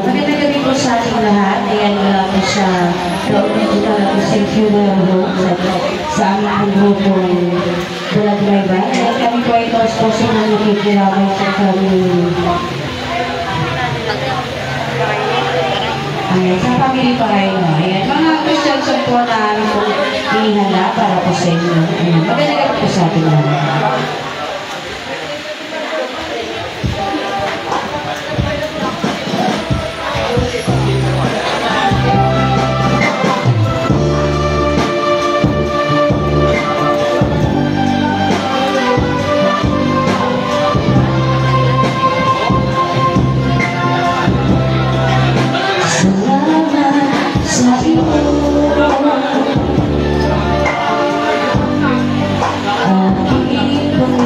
Magandang gabi po sa ating lahat. Ayan nga po sa loob nito talaga sa funeral sa aming grupong Bulag Mayban. Ayan kami po ito as po sa mga nakikiramay sa kami. Ayan, sa family pa kayo. Ayan, mga Christians po na aming po hinihanda para po sa inyo. Ayan, magandang gabi po sa ating lahat. Aking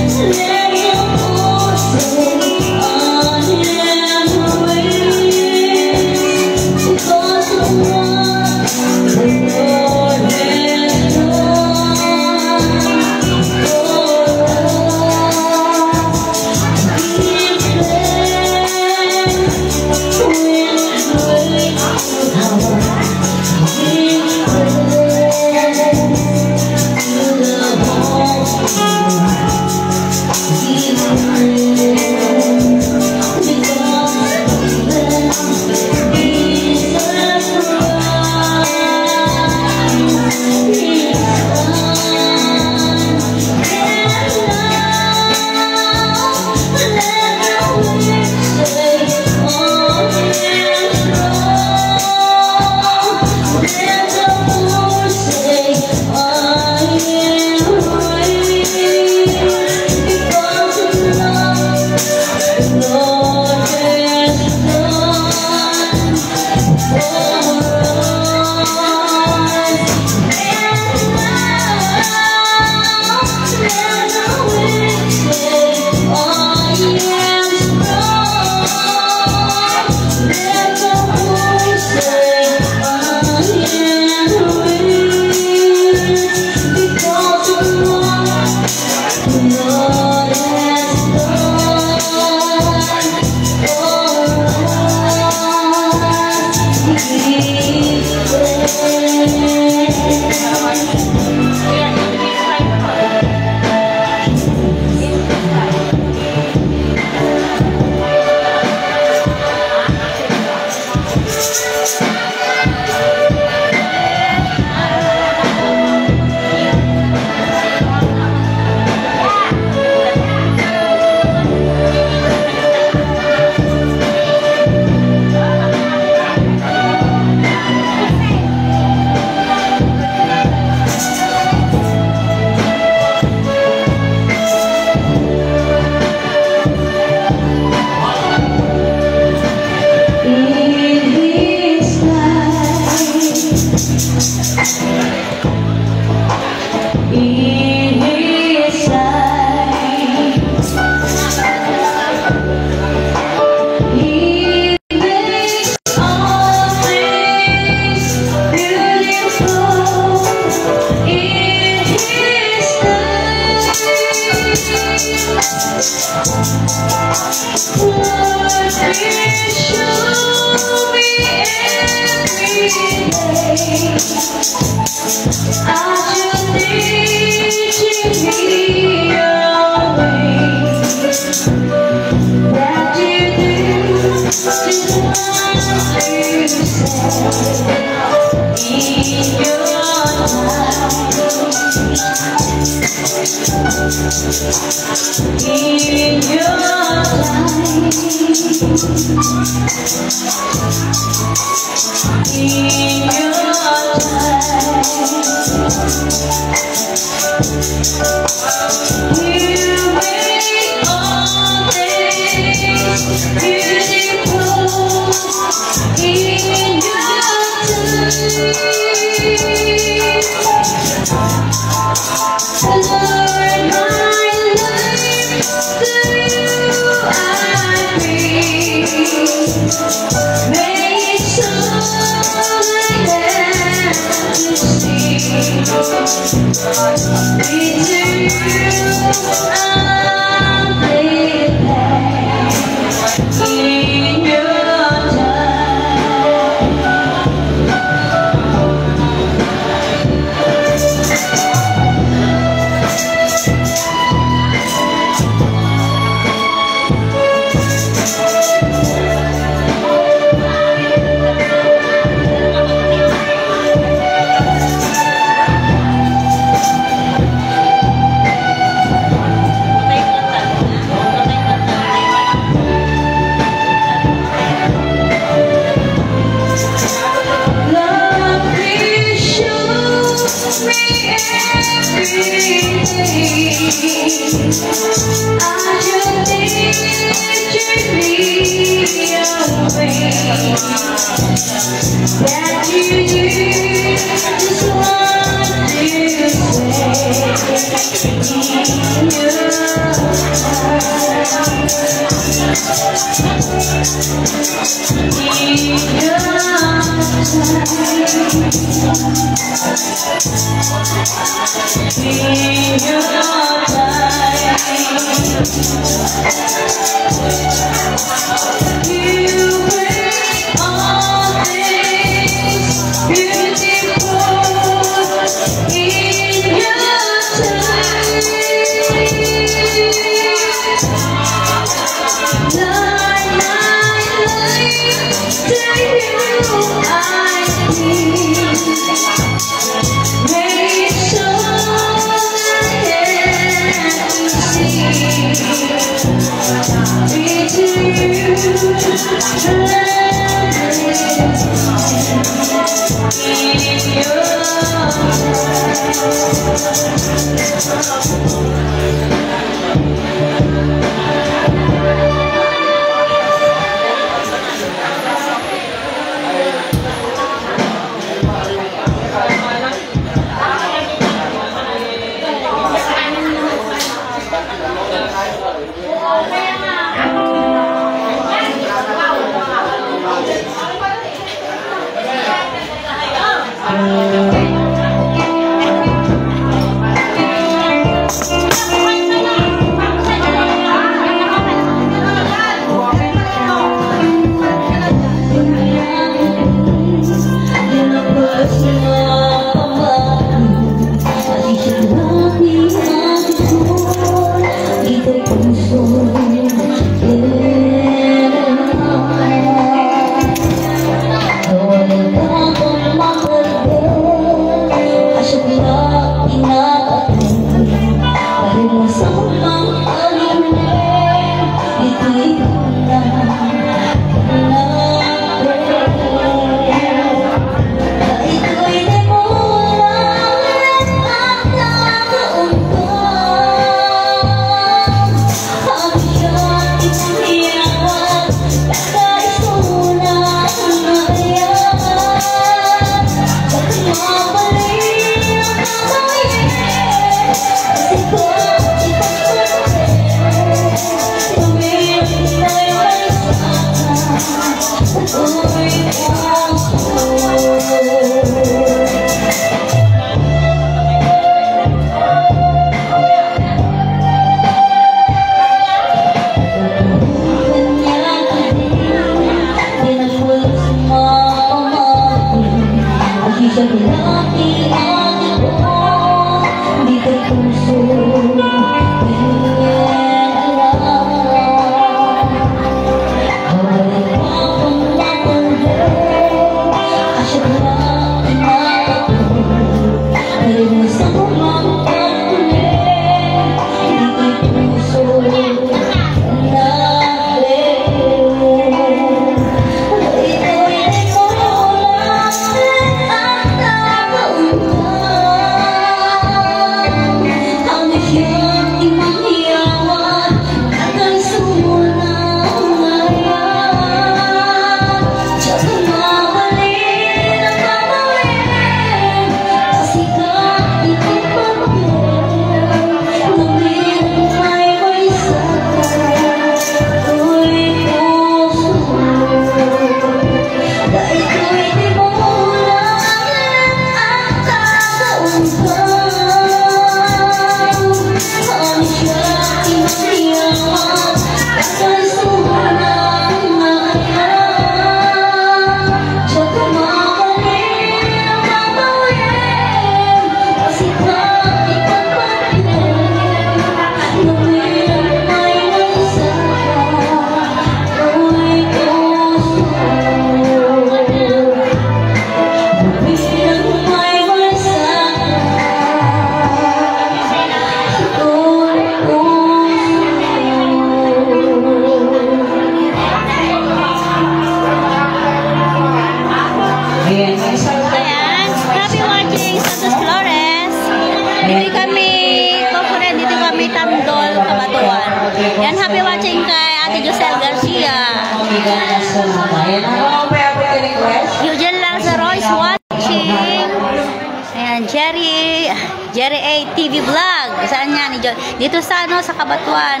Jerry A TV Vlog. Saan yan? Dito sa sa Kabatuan.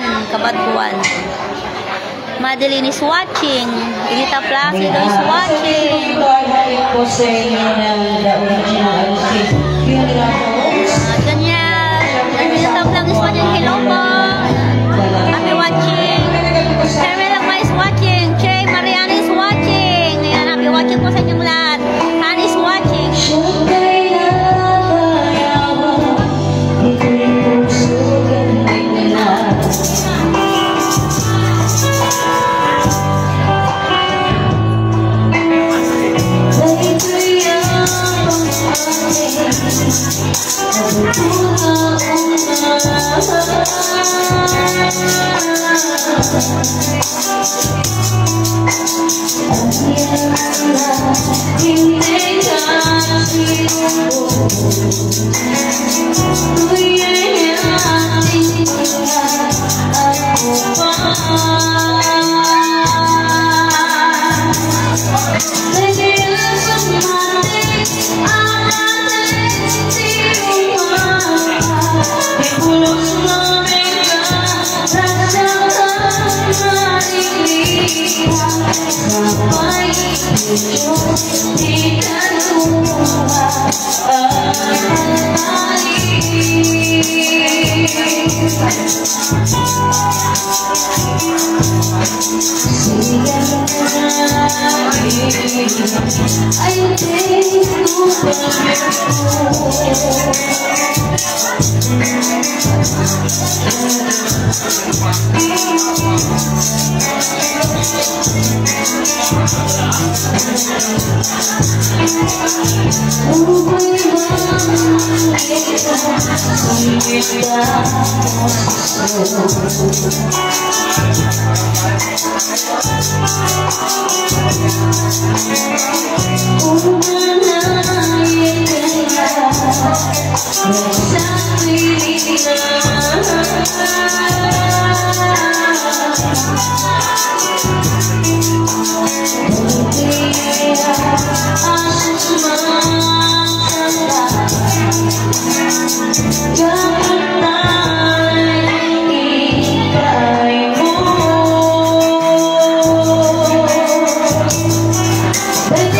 Madeline is watching. Edita Placido is watching. Edita Vlog is watching. Hello po. Happy watching. Carmela Ma is watching. Che Mariana is watching. Ayan, happy watching po sa inyong lahat. Han is watching. Baby,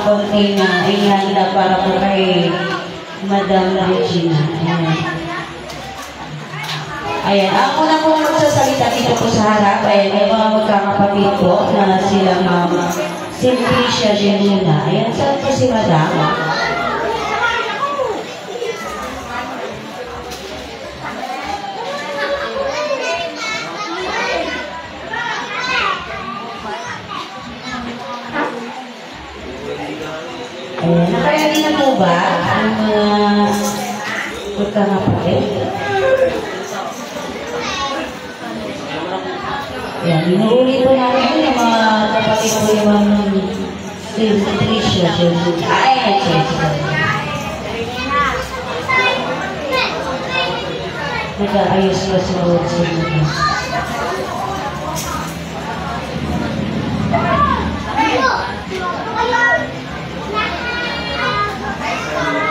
konti na ihanda para po kay Madam Regina. Ayan, ako na po magsasalita dito po sa harap. Ayan, may mga magkakapatid po na sila Ma'am Simplicia Gemina. Ayan, saan po si Madam? Ayan, nakayari na po ba ang mga magkakapatid? Ayan, inuuli po namin yung mga kapatid po yung Simplicia Gemina. Ay, nag-aayos ko sa mga Gemina.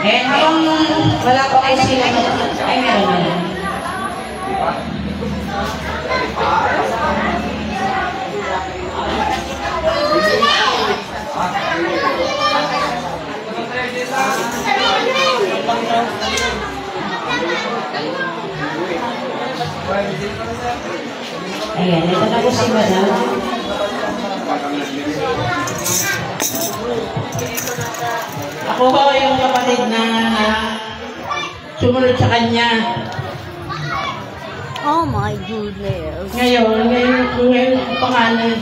Eh, kung wala pa kayo sila, ay meron na yan. Ayan, ito na po si Madam. Ako ho yung kapatid na sumunod sa kanya. Oh my goodness. Ngayon ang pangalan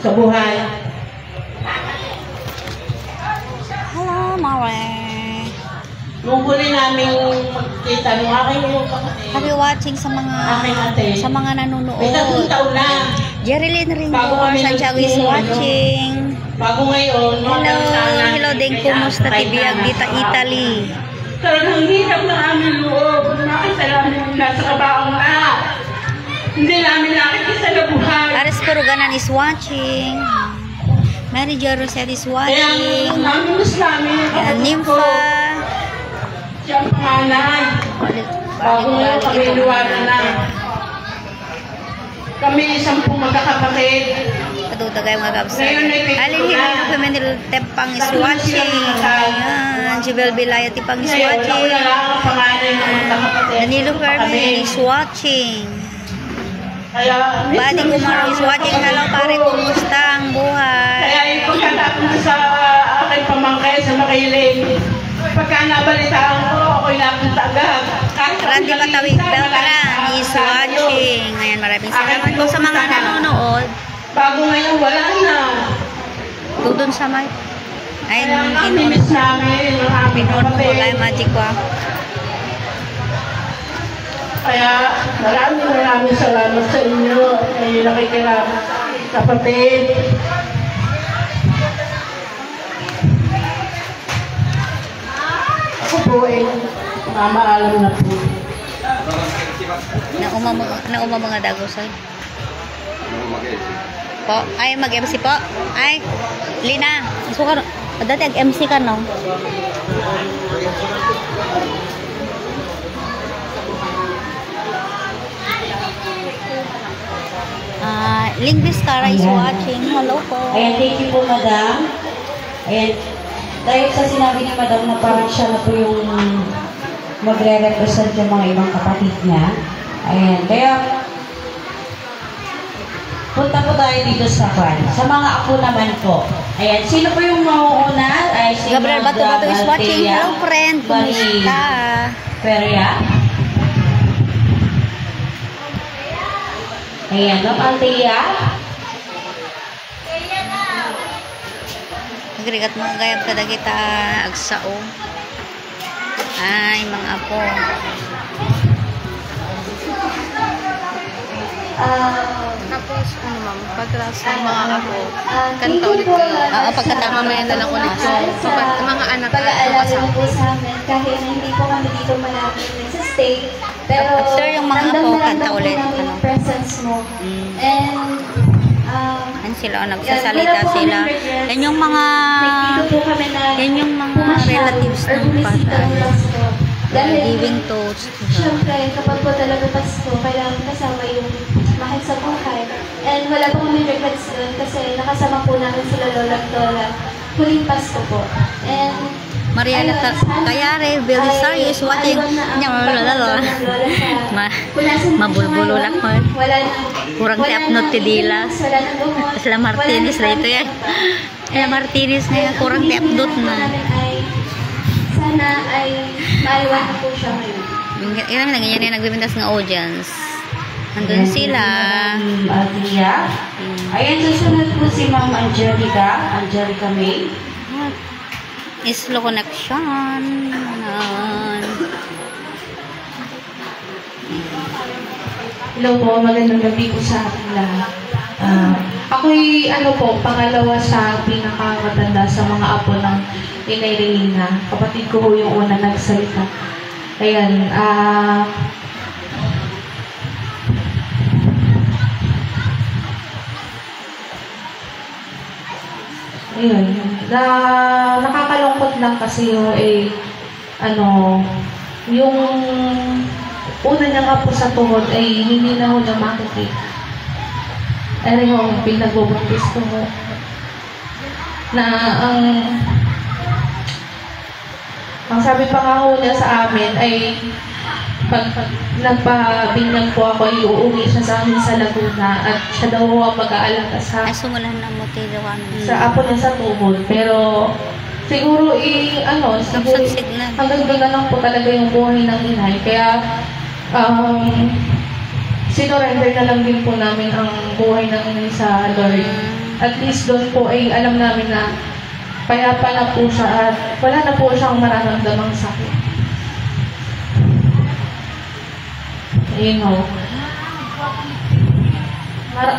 sa buhay. Hello, Mare. Nung huli namin magkita, nung aking yung kapatid, Happy watching sa aking ate, mga nanonood. may 3 taon na. Jerilyn Bago Ringo, kami Santiago is naging, watching. Bago ngayon, Hello din, kumusta tibiyag dita Italy? Talagang hirap ng aming loob. Nakita namin nasa kabaong na. Hindi namin nakikita na buhay. Ares Puruganan is watching. Mary Jo Rosette is Kaya watching. ang namimiss namin yung Yan, kapatid ko. Nympha. Siya ang panganay. Bago ngayon kami luwanan na. Kami 10 magkakapatid. Kadutagay mga kabsa. Ngayon ay may Alin pula. Hilano Femenil Tepang is watching. Ayan, Jibel Bilaya Tipang is Ngayon, ako watching. na lang ang panganay ng magkakapatid. Danilo Kami. Fermin is watching. Kaya, Buddy Kumaro is watching. Hello pare, kumusta ang buhay? Kaya yung pagkatapos sa aking pamangkay sa Makiling, pagka nabalitaan ko, ako'y napunta agad. Kahit ako Randy nag-iisa, Patawig Beltran wala is sa akin. watching. Ayan, maraming salamat po sa mga nanonood. Bago ngayon, wala na. Doon sa may. Ayun, Kaya namimiss namin ang aming Pinon mo kapatid. kay Magic ko. Kaya maraming salamat sa inyo. Kayo nakikilala kapatid. Ako po eh, mamaalam na po. Nauma mga dagosay. Po, ay mag-MC po. Ay, Lina, gusto ka, dati ag-MC ka no? Linguist Cara is Ayan. watching. Hello po. Ayan, thank you po, Madam. Ayan, dahil sa sinabi ni Madam na parang siya na po yung magre-represent yung mga ibang kapatid niya. Ayan, kaya punta po tayo dito sa fan. Sa mga apo naman po. Ayan, sino po yung mauuna? Ay, si Gabriel Bato-Bato is watching. Althea Hello friend, kumusta? Peria. Ayan, Ma'am Althea. Agregat mo gayab kada kita agsao. Ay, mga apo. Tapos, ano ma'am, pagkatapos ng mga ako, kanta ulit ko. Oo, pagkatapos Mamaya na lang ulit yung mga anak at Pag-aalala kasama. po sa amin kahit na hindi po kami dito malapit nagsistay. Pero After yung mga ramdam apo, na ramdam kanta po ulit, namin ano? yung presence mo. And Yan sila, nagsasalita sila. Yan yung mga dito po kami na yan yung mga pumasyal relatives or ng bumisita ng bata. Pasko. Dahil Giving toast to her. syempre, kapag po talaga Pasko, kailangan kasama yung mahal sa buhay. And wala po kami regrets doon kasi nakasama po namin sila lola at lola. Huling Pasko po. And Mariana Kayare, Belisario is watching. Mabulbululak mo. Kurang tiapnot ti Dilas. Sila Martinez na ito yan. Martinez na yan. Kurang tiapnot na. Sana ay maiwan na po siya ngayon. Ilang na ganyan yung nagbibintas ng audience. Nandun sila. Tia. Ayan, susunod po si Ma'am Angelica May. Slow connection. Hello po, magandang gabi po sa ating lahat. Ako'y pangalawa sa pinakamatanda sa mga apo ng Inay Reina. Kapatid ko yung una nagsalita. Ayan, ayun, nakakalungkot lang kasi yung una niya nga po sa tuhod ay hindi na ho na makikita. Ano yung pinagbubuntis ko mo na ang sabi pa nga ho niya sa amin ay pag nagpabinyag po ako ay uuwi siya sa amin sa Laguna at siya daw ang mag-aalaga sa apo niya sa tuhod. Pero siguro hanggang doon na lang po talaga yung buhay ng inay. Kaya sinorender na lang din po namin ang buhay ng inay sa Lord. At least doon po ay alam namin na payapa na po siya at wala na po siyang mararamdamang sakit.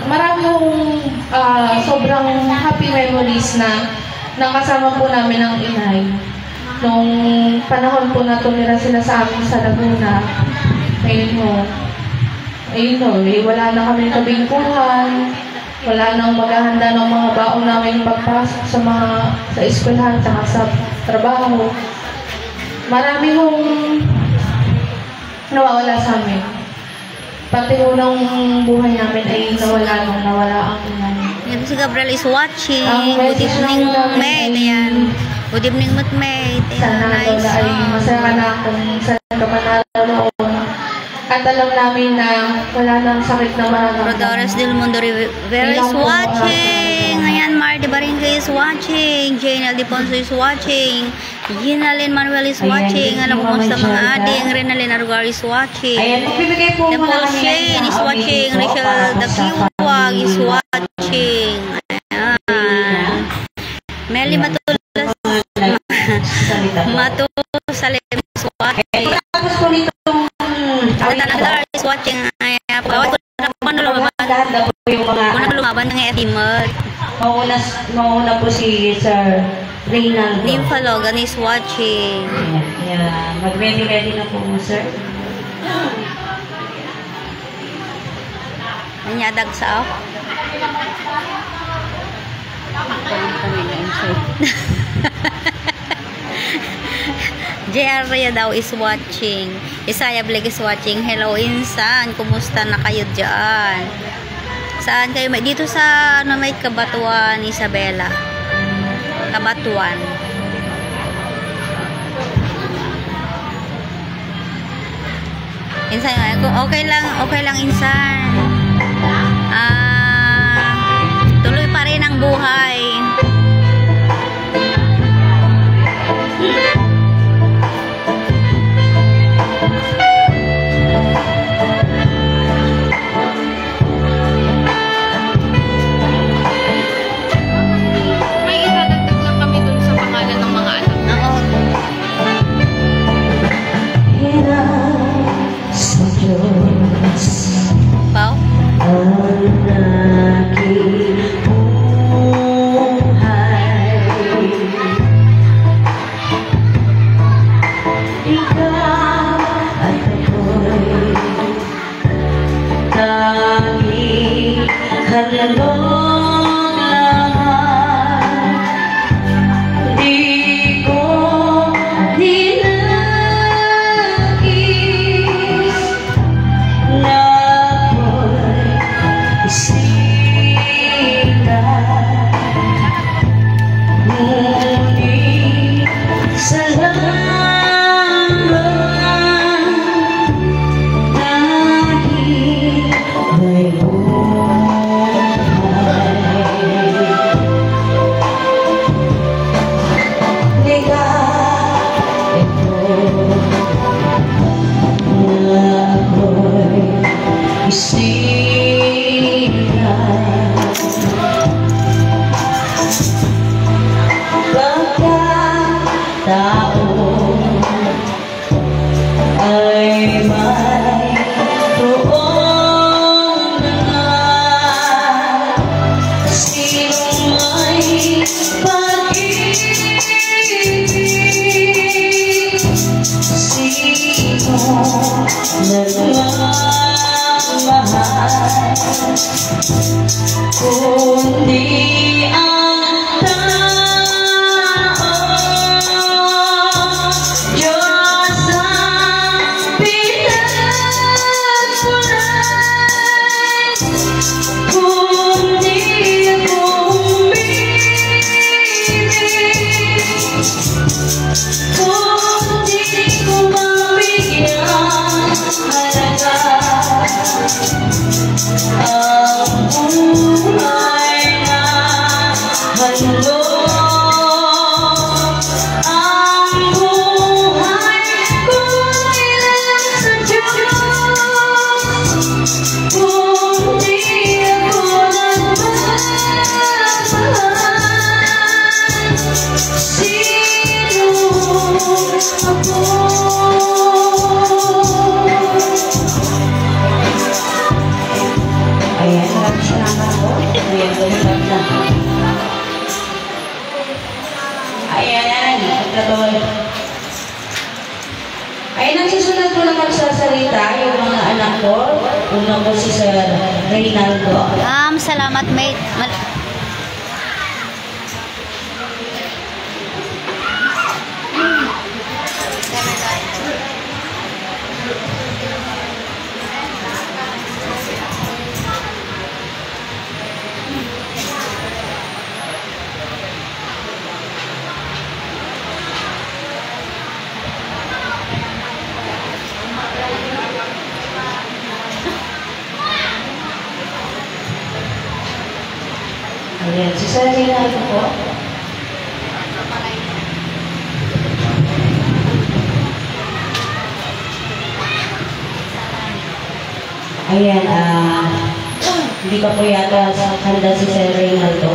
Marami yung sobrang happy memories na nakasama po namin ang inay. Nung panahon po na tumira sila sa amin sa Laguna, wala na kami kabingkuhan, wala nang maghahanda ng mga baon namin pagpasok sa eskwelahan at sa trabaho. Marami hong nawawala sa amin. Pati unang buhay namin ay nawala ang inay. Yan si Gabriel is watching. Good evening, mate. Ayan. Good evening, mate. Sana Nice. ay masaya na kung saan ka manalo. At alam namin na wala nang sakit na mararamdaman. Rodores del Mundo Rivera is watching. Ayan, Marty Baringa is watching. Jane Aldiponso is watching. Ginalyn Manuel is watching. Alam ko kung sa mga ading. Renalyn Argar is watching. Ayan, magbibigay po Temple muna kami Shane is ng watching. dito Rachel para po sa Dakiwag is pamilya. watching. Ayan. Melly Matulas Matusalim is watching. Tapos po nitong Tanaglar is watching. Ayan. Pagkawat ko na paano lumaban. lahat na po yung mga Kung na lumaban ng FD-Mud. mauna po si Sir Reynaldo. Nympha Logan is watching. Ayan. Mag-ready na po mo, sir. Nanyadag sa ako. JR Raya daw is watching. Isaiah Blake is watching. Hello, Insan. Kumusta na kayo dyan? Saan kayo? Dito sa may Kabatuan, Isabela. Kabatuan. Insan, okay lang Insan. Tuloy pa rin ang buhay. May idadagdag lang kami dun sa pangalan ng mga anak. Pao? pag-ibig. Sino nagmamahal kundi ang tao? Diyos ang pinagkulay kundi bumibig, kundi kumabigyan halaga ang buhay na handog. Ang buhay ko nilang sa Diyos, kundi ako nagmamahal. Sino ako? Ayan, maraming salamat po. Ayan, lumabas na. Ayan, magkatawag. Ayan, ang susunod ko na magsasalita, yung mga anak ko. Unang ko si Sir Reynaldo. Salamat, mate. Ayan, si Sir Reynaldo po. Ayan, hindi pa po yata handa si Sir Reynaldo.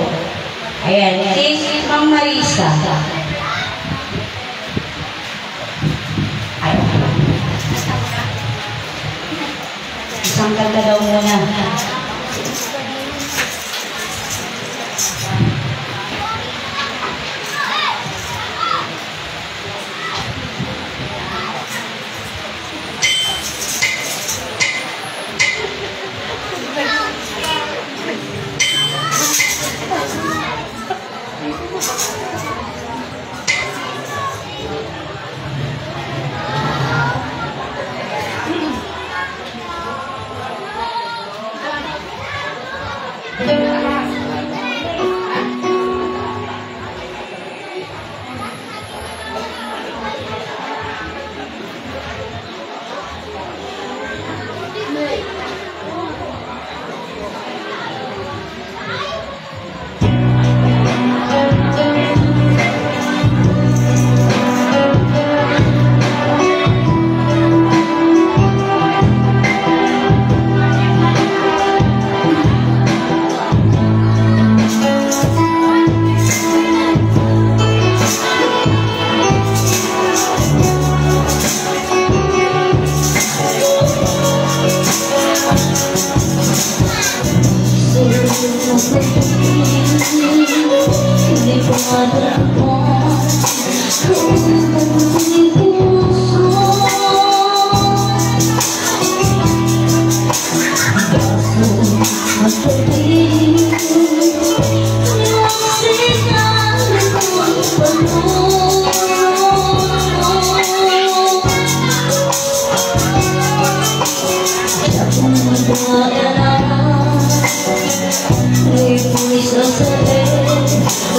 Ayan, si Ma'am Marisa. Ay, isang kanta daw muna.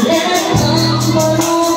Let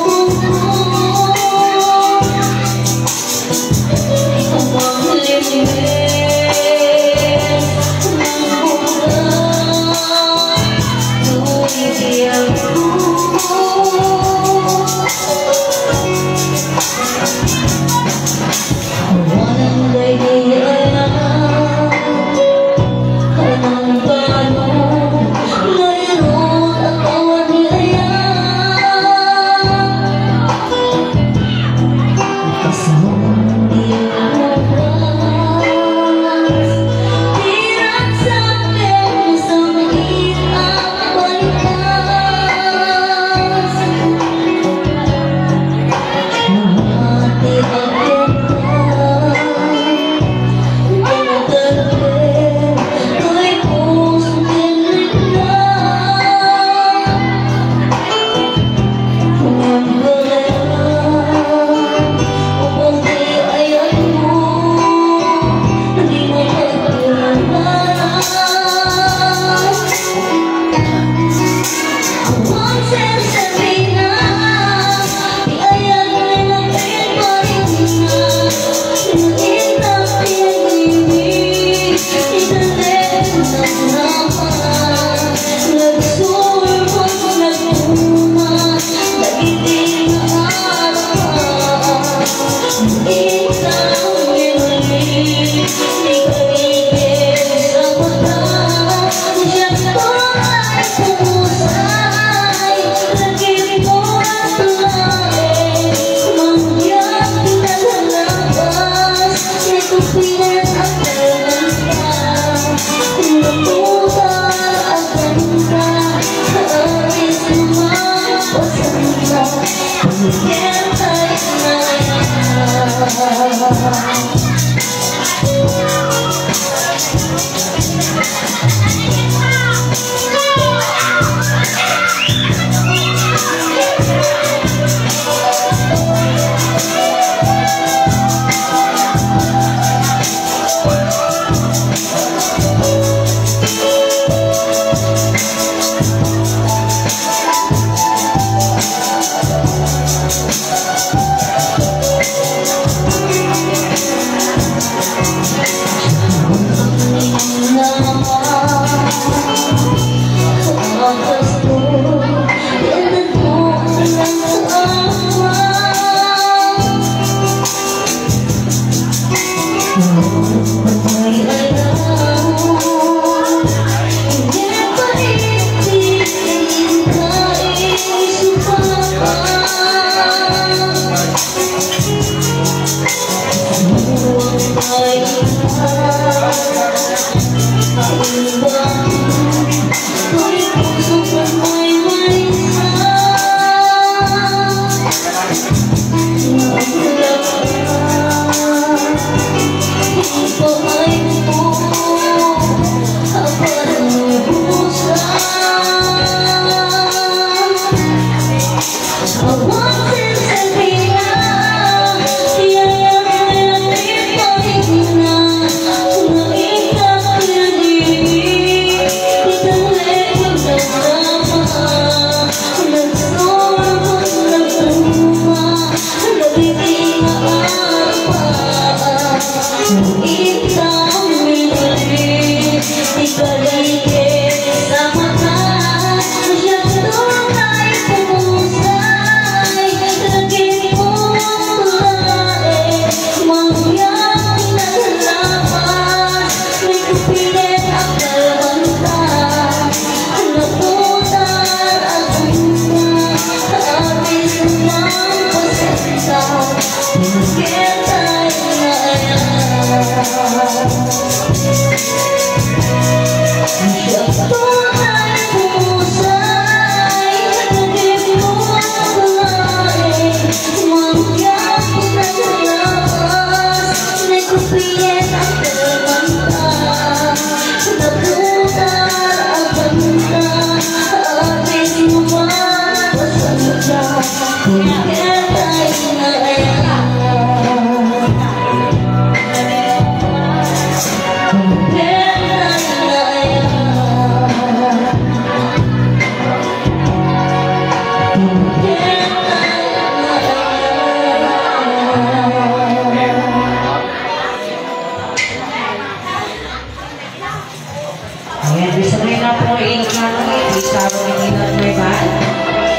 Ayan, bisa rin na po iingat natin. Isa po iingat mo ba?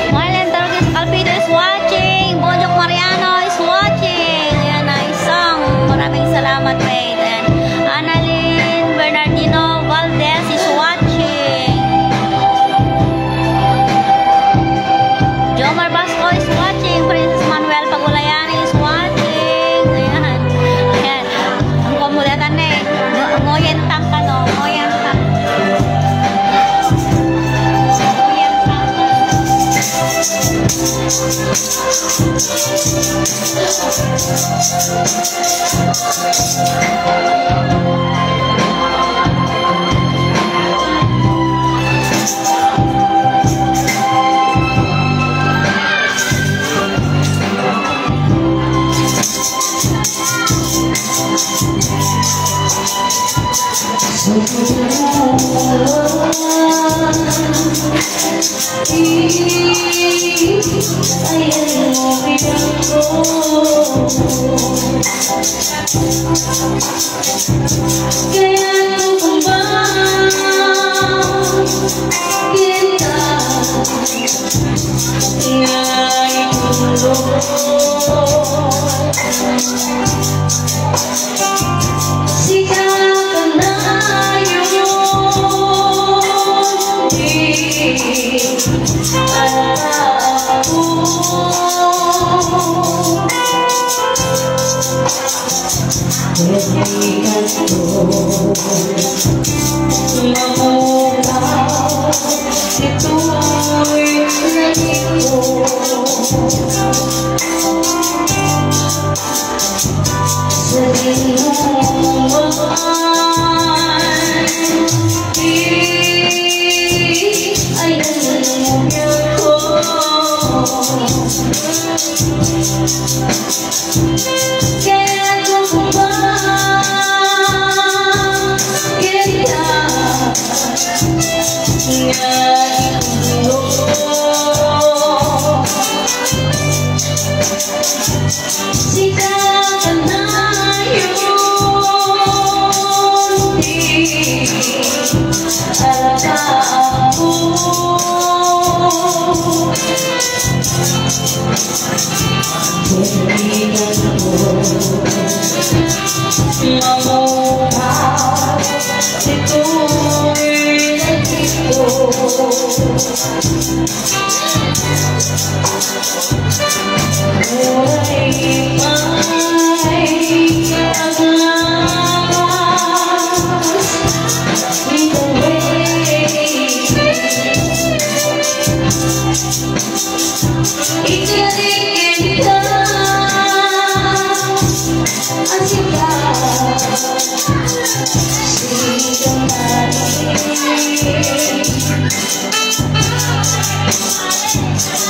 Marlene Torres Calpido is watching. Bonjok Mariano is watching. Ayan na, isang. Maraming salamat, mate. And Annalyn Bernardino Valdez is watching. Jomar Basco is watching. Princess Manuel Pagulayan is watching. Ayan. Ayan. Ang kumulatan na eh. Ngoyen tang ka no. Ngoyen tang. Ngoyen tang.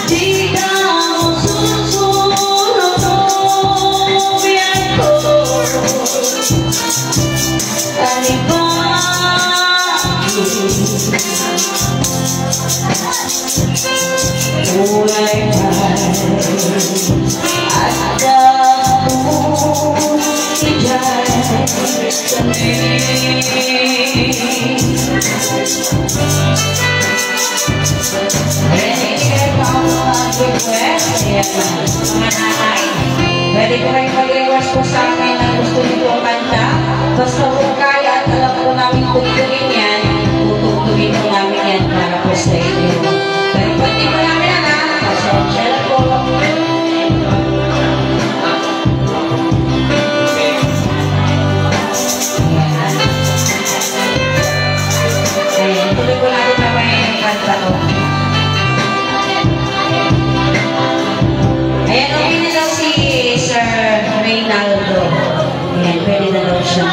Di request. Ayan, mga nanay. Pwede po kayo mag-request po sa amin na gusto niyo po kanta. Basta po kaya at alam po namin tugtugin yan, tutugtugin po namin yan para po sa inyo. Pero pati po namin anak, pasensya na po. Ayan, tuloy po natin na may kanta ko. Ayan, okay na daw si Sir Reynaldo. Ayan, pwede na daw siya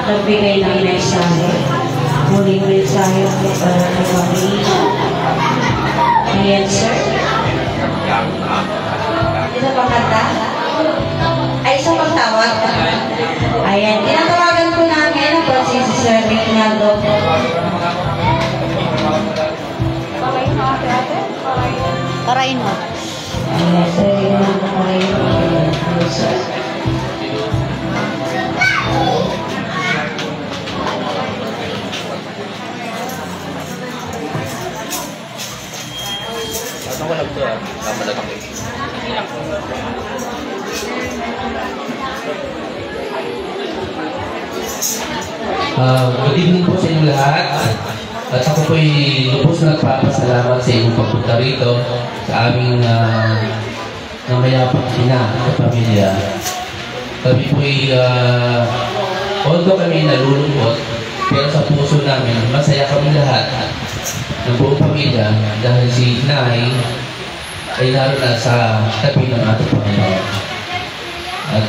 nagbigay ng mensahe. Muling mensahe para kay Mami. Ayan, sir. Isa pang kanta? Ay, isa pang tawag. Ayan, tinatawagan po namin ang si Sir Reynaldo. Parain mo. Ayan, Sir Reynaldo pa rin. Ayan, sir. Good evening po sa inyong lahat. At ako po'y lubos na nagpapasalamat sa inyong pagpunta rito sa aming namayapang ina at pamilya. Kami po'y, although kami nalulungkot, pero sa puso namin, masaya kami lahat ng buong pamilya dahil si Nay ay naroon na sa tabi ng ating Panginoon. At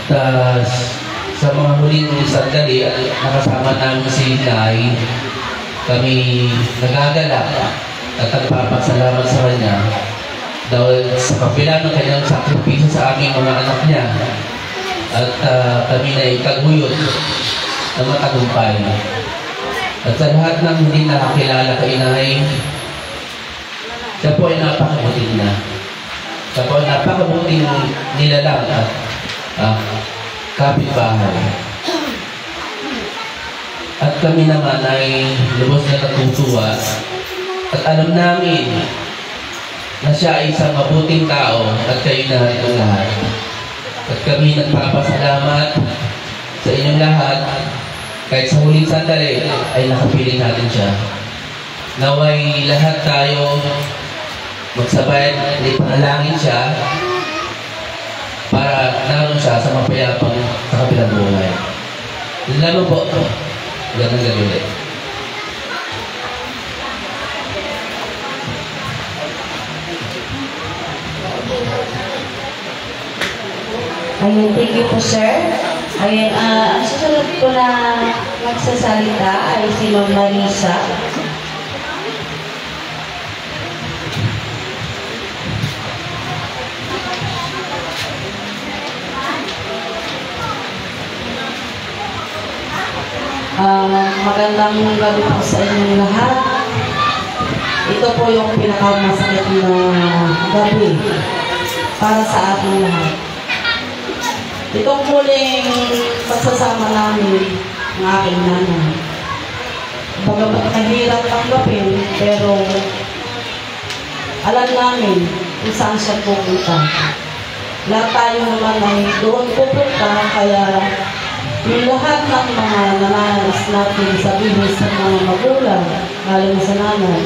sa mga huling sandali at nakasama namin si Nay, kami nagagalak at nagpapasalamat sa kanya dahil sa kapila ng kanyang sakripisyo sa aming mga anak niya at kami na ikaguyod ng matagumpay. At sa lahat ng hindi nakakilala kay Inay, siya po ay napakabuting na. Siya po ay napakabuting nilalang at kapitbahay. At kami naman ay lubos na natutuwa at alam namin na siya ay isang mabuting tao at kayo na itong lahat. At kami nagpapasalamat sa inyong lahat kahit sa huling sandali ay nakapiling natin siya. Naway lahat tayo magsabay at ipanalangin siya para naroon siya sa mapayapang sa kabilang buhay. Yun lamang po. Ganang gabi ulit. Ayun, thank you po, sir. Ayun, ang susunod ko na magsasalita ay si Ma'am Marisa. Magandang gabi po sa inyong lahat. Ito po yung pinakamasakit na gabi para sa ating lahat. Itong huling pagsasama namin ng aking nanay. Bagamat mahirap tanggapin, pero alam namin kung saan siya pupunta. Lahat tayo naman ay doon pupunta, kaya yung lahat ng mga nananais natin sabihin sa mga magulang, lalo na sa nanay,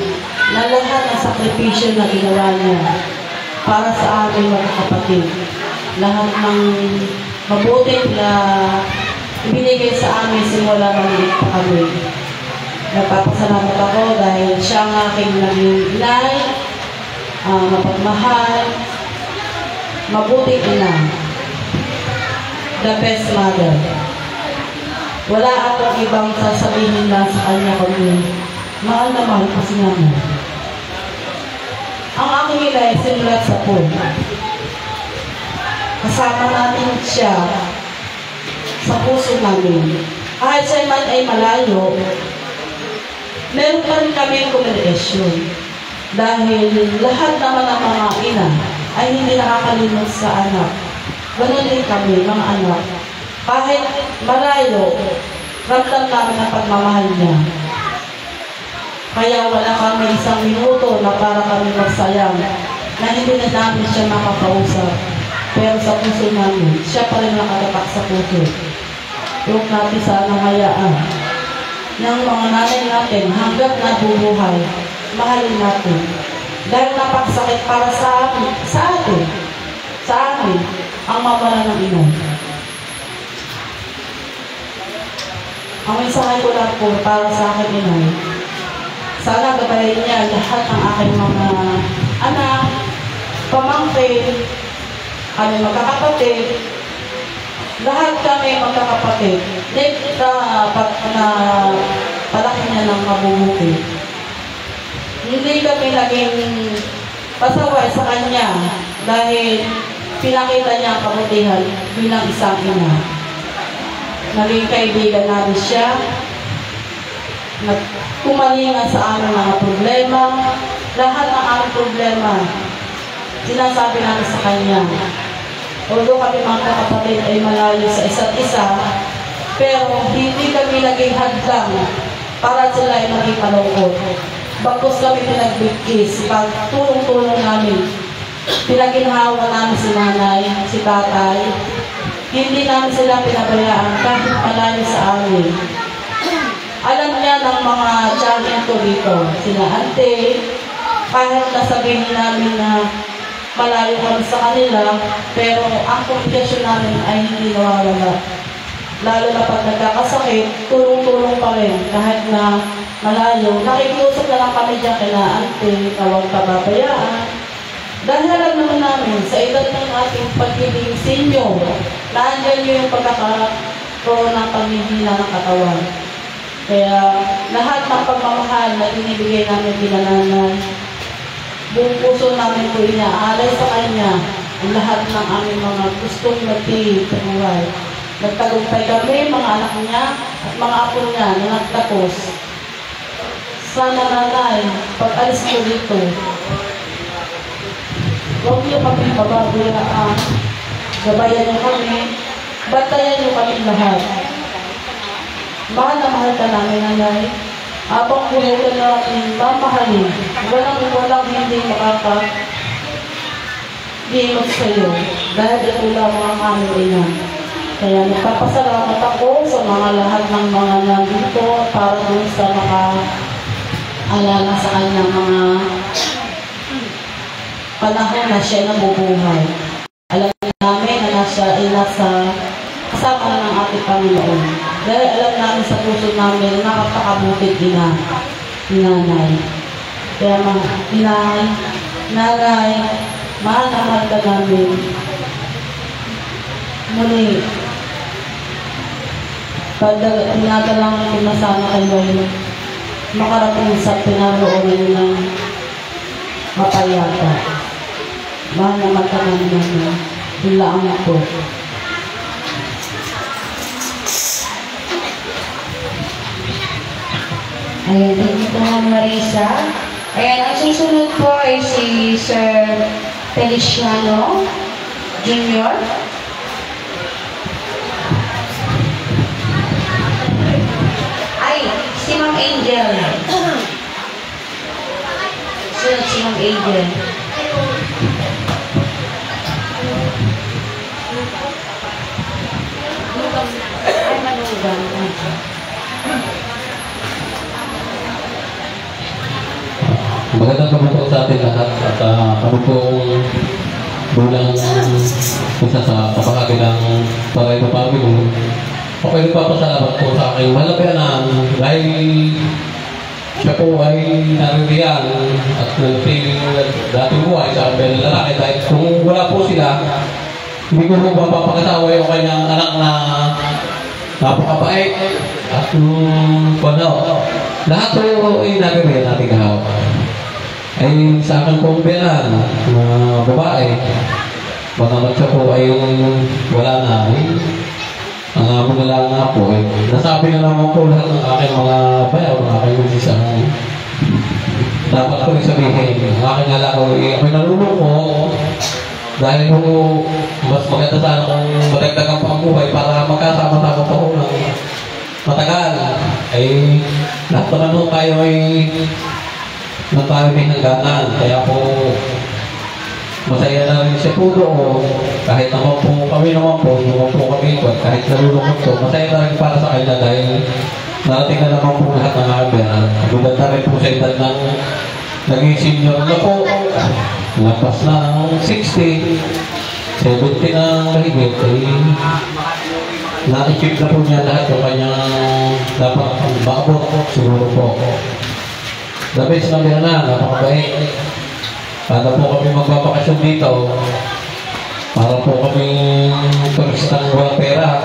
na lahat ng sakripisyo na ginawa niya para sa aming mga kapatid. Lahat ng mabuting na ibinigay sa amin simula maliit pa kami. Nagpapasalamat ako dahil siya ang aking naging inay, mapagmahal, mabuting ina, the best mother. Wala akong ibang sasabihin na sa kanya kundi mahal na mahal ko si nanay. Ang aking ina ay simulat sa pool. Kasama natin siya sa puso namin. Kahit siya man ay malayo, meron pa rin kami komunikasyon. Dahil lahat naman ng mga ina ay hindi nakakalimot sa anak. Ganun din kami, mga anak. Kahit malayo, ramdam namin ang pagmamahal niya. Kaya wala kami isang minuto na para kami magsayang na hindi na namin siya makakausap. Pero sa puso namin, siya pa rin nakatatak sa puso. Huwag natin sana hayaan ng mga nanay natin hanggat nabubuhay, mahalin natin. Dahil napakasakit para sa amin, ang mawala ng ina. Ang mensahe ko lang po para sa akin, inay, sana gabayan niya lahat ng aking mga anak, pamangkin, kami magkakapatid, lahat kami magkakapatid. Na palaki niya ng mabubuti. Hindi kami naging pasaway sa kanya dahil pinakita niya ang kabutihan bilang isang ina. Naging kaibigan namin siya, kumalingan sa aming mga problema, lahat ng aming problema, sinasabi namin sa kanya. Although kami mga kapatid ay malayo sa isa't isa, pero hindi kami naging hadlang para sila ay maging malungkot. Bagkus kami pinagbigkis, pagtulong-tulong namin, pinaginhawa namin si nanay, si tatay, hindi namin sila pinabayaan kahit malayo sa amin. Alam niya ng mga tiyahin ko dito, sina ante, kahit nasabihin namin na malayo kami sa kanila, pero ang komunikasyon namin ay hindi nawawala. Lalo na pag nagkakasakit, tulong-tulong pa rin kahit na malayo. Nakikiusap na lang kami dyan kina ante, na huwag pababayaan. Dahil alam naman namin, sa edad ng ating pagiging senior, naandyan yung pagkakaroon ng pamihina ng katawan. Kaya lahat ng pagmamahal na binibigay namin pinananay, buong puso namin po inaalay sa kanya ang lahat ng aming mga gustong magtiis sa buhay. Nagtagumpay kami, mga anak niya at mga apo niya na nagtapos. Sana nanay, pag alis ko dito, huwag niyo kami pababayaan. Gabayan niyo kami, batayan niyo kami lahat. Mahal na mahal ka namin, nanay. Abang buhay ka namin, mamahalin. Walang hindi makaka-dimot sa iyo. Dahil ito lang ang aming ina. Kaya nagpapasalamat ako sa mga lahat ng mga nandito para dun sa maka-alala sa kanyang mga panahon na siya nabubuhay. Alam namin na nasa kasama ng ating Panginoon. Dahil alam namin sa puso namin na napakabukid ina, nanay. Kaya mga inay, nanay, mahal na mahal ka namin. Muli, pinadalang ko na sana kayo ay makarating sa pinaroonan ng mapayata. Mahal na mahal ka namin. Hilaan po. Ayan, thank you po, Ma'am Marisa. Ayan, ang susunod po ay si Sir Feliciano Jr. Ay, si Ma'am Angel. Sunod si Ma'am Angel. Ay, manugang. Magandang kamutok sa atin lahat at kami pong bilang isa sa kapahagi ng Paraiba Family. Ako ay nagpapasalamat po sa aking mahal na pianan dahil siya po ay naririyan at nagpiling dating buhay sa aking lalaki dahil kung wala po sila, hindi ko po mapapakatawa yung kanyang anak na napakapait at lahat po ay naririyan natin kahapon. Ay sa akin pong biyanan na babae, baka siya po ay yung wala na ang among lang nga po nasabi na naman po lahat ng aking mga bayaw, ng aking isang dapat ko rin sabihin ang aking alako ako'y nalulong po dahil po mas maganda sana kung madagdagan pa ang buhay para magkasama-sama po ng matagal ay lahat naman po tayo ay na tayo may hangganan. Kaya po masaya na rin siya po doon. Kahit naman po kami kahit nalulungkot po, masaya na rin para sa kanya dahil narating na naman po lahat ng amin. Tulad na rin po sa edad ng naging senior na po. Lapas na ng 60, 70 na mahigit. Na-achieve na po niya lahat yung kanyang dapat maabot siguro po. The best na meron na, napakabait. Kada po kami magbabakasyon dito, para po kami turistang walang pera.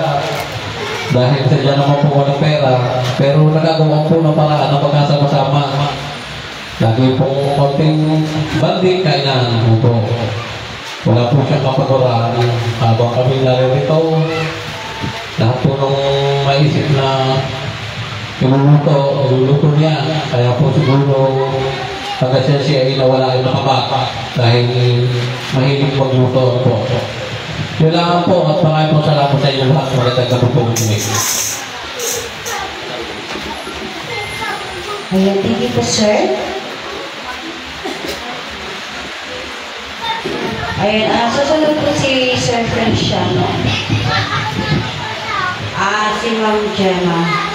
Dahil sadya naman po walang pera, pero nagagawa po ng paraan na magkasama-sama. Lagi po konting banding kainan po. Wala po siyang kapaguraan habang kami narito. Lahat po nung maisip na iluluto niya. Kaya po siguro hanggang siya ay nawala yung nakabaka dahil mahilig magluto po. Yun lang po at maraming po salamat sa inyo lahat. Magandang gabi po kami. Ayan, thank you po, sir. Ayan, susunod po si Sir Feliciano. Si Ma'am Gemma.